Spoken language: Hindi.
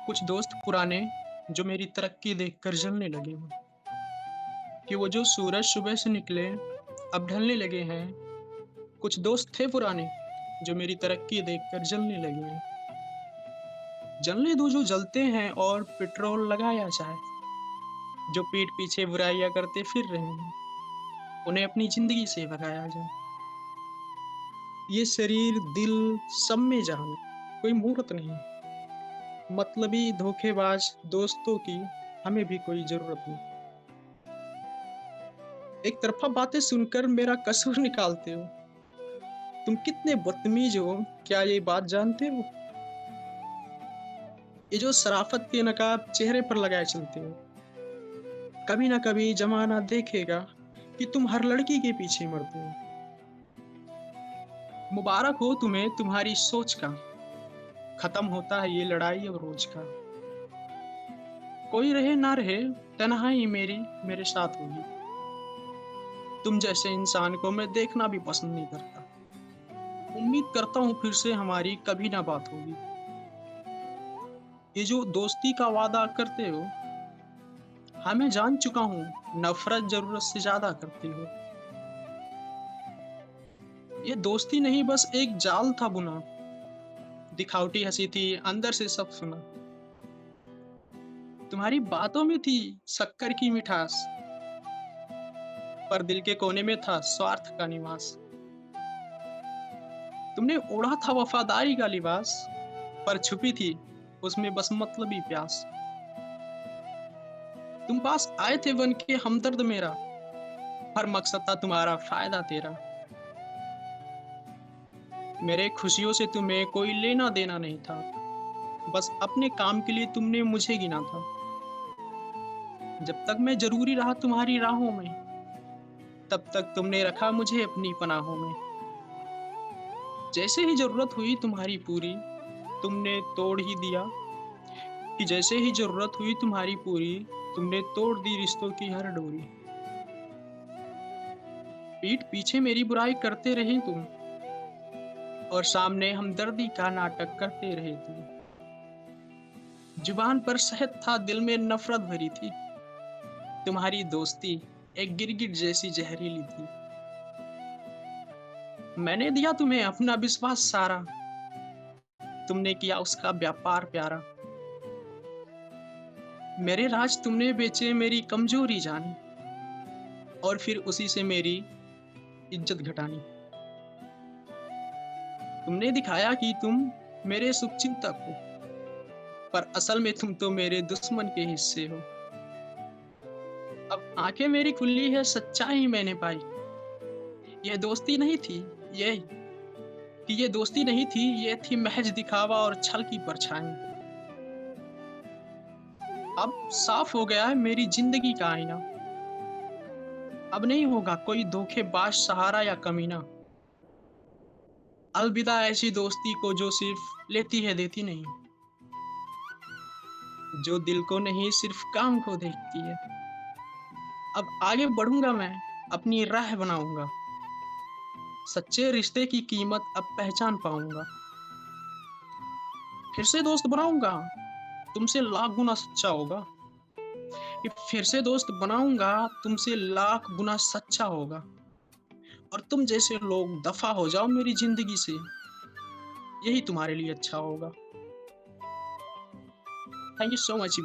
कुछ दोस्त पुराने जो मेरी तरक्की देखकर जलने लगे हों कि वो जो सूरज सुबह से निकले अब ढलने लगे हैं। कुछ दोस्त थे पुराने जो मेरी तरक्की देखकर जलने लगे हैं। जलने दो जो जलते हैं और पेट्रोल लगाया जाए। जो पीठ पीछे बुराइयां करते फिर रहे हैं उन्हें अपनी जिंदगी से भगाया जाए। ये शरीर दिल सब में जान कोई मूर्त नहीं। मतलबी धोखेबाज दोस्तों की हमें भी कोई जरूरत नहीं। एक तरफा बातें सुनकर मेरा कसूर निकालते हो। तुम कितने बदतमीज हो, क्या ये बात जानते हो? ये जो शराफत के नकाब चेहरे पर लगाए चलते हो, कभी ना कभी जमाना देखेगा कि तुम हर लड़की के पीछे मरते हो। मुबारक हो तुम्हें तुम्हारी सोच का, खत्म होता है ये लड़ाई अब रोज का। कोई रहे ना रहे, तन्हाई मेरी मेरे साथ होगी। तुम जैसे इंसान को मैं देखना भी पसंद नहीं करता। उम्मीद करता हूँ फिर से हमारी कभी ना बात होगी। ये जो दोस्ती का वादा करते हो, हाँ मैं जान चुका हूँ नफरत जरूरत से ज्यादा करती हो। ये दोस्ती नहीं बस एक जाल था बुना, दिखावटी हंसी थी अंदर से सब सुना। तुम्हारी बातों में थी शक्कर की मिठास, पर दिल के कोने में था स्वार्थ का निवास। तुमने ओढ़ा था वफादारी का लिबास, पर छुपी थी उसमें बस मतलबी प्यास। तुम पास आए थे बन के हमदर्द मेरा, हर मकसद था तुम्हारा फायदा तेरा। मेरे खुशियों से तुम्हें कोई लेना देना नहीं था, बस अपने काम के लिए तुमने मुझे गिना था। जब तक मैं जरूरी रहा तुम्हारी राहों में, तब तक तुमने रखा मुझे अपनी पनाहों में। जैसे ही जरूरत हुई तुम्हारी पूरी, तुमने तोड़ ही दिया। कि जैसे ही जरूरत हुई तुम्हारी पूरी, तुमने तोड़ दी रिश्तों की हर डोरी। पीठ पीछे मेरी बुराई करते रहे तुम, और सामने हमदर्दी का नाटक करते रहे तुम। जुबान पर शहद था दिल में नफरत भरी थी। तुम्हारी दोस्ती एक गिरगिट जैसी जहरीली थी। मैंने दिया तुम्हें अपना विश्वास सारा, तुमने किया उसका व्यापार प्यारा। मेरे राज तुमने बेचे मेरी कमजोरी जानी, और फिर उसी से मेरी इज्जत घटानी। तुमने दिखाया कि तुम मेरे शुभचिंतक हो, पर असल में तुम तो मेरे दुश्मन के हिस्से हो। अब आंखें मेरी खुली है, सच्चाई मैंने पाई। यह दोस्ती नहीं थी, ये ये दोस्ती नहीं थी, ये थी महज दिखावा और छल की परछाई। अब साफ हो गया है मेरी जिंदगी का आईना। अब नहीं होगा कोई धोखेबाज सहारा या कमीना। अलविदा ऐसी दोस्ती को जो सिर्फ लेती है देती नहीं, जो दिल को नहीं सिर्फ काम को देखती है। अब आगे बढ़ूंगा मैं, अपनी राह बनाऊंगा। सच्चे रिश्ते की कीमत अब पहचान पाऊंगा। फिर से दोस्त बनाऊंगा, तुमसे लाख गुना सच्चा होगा। कि फिर से दोस्त बनाऊंगा, तुमसे लाख गुना सच्चा होगा। और तुम जैसे लोग दफा हो जाओ मेरी जिंदगी से, यही तुम्हारे लिए अच्छा होगा। Thank you so much.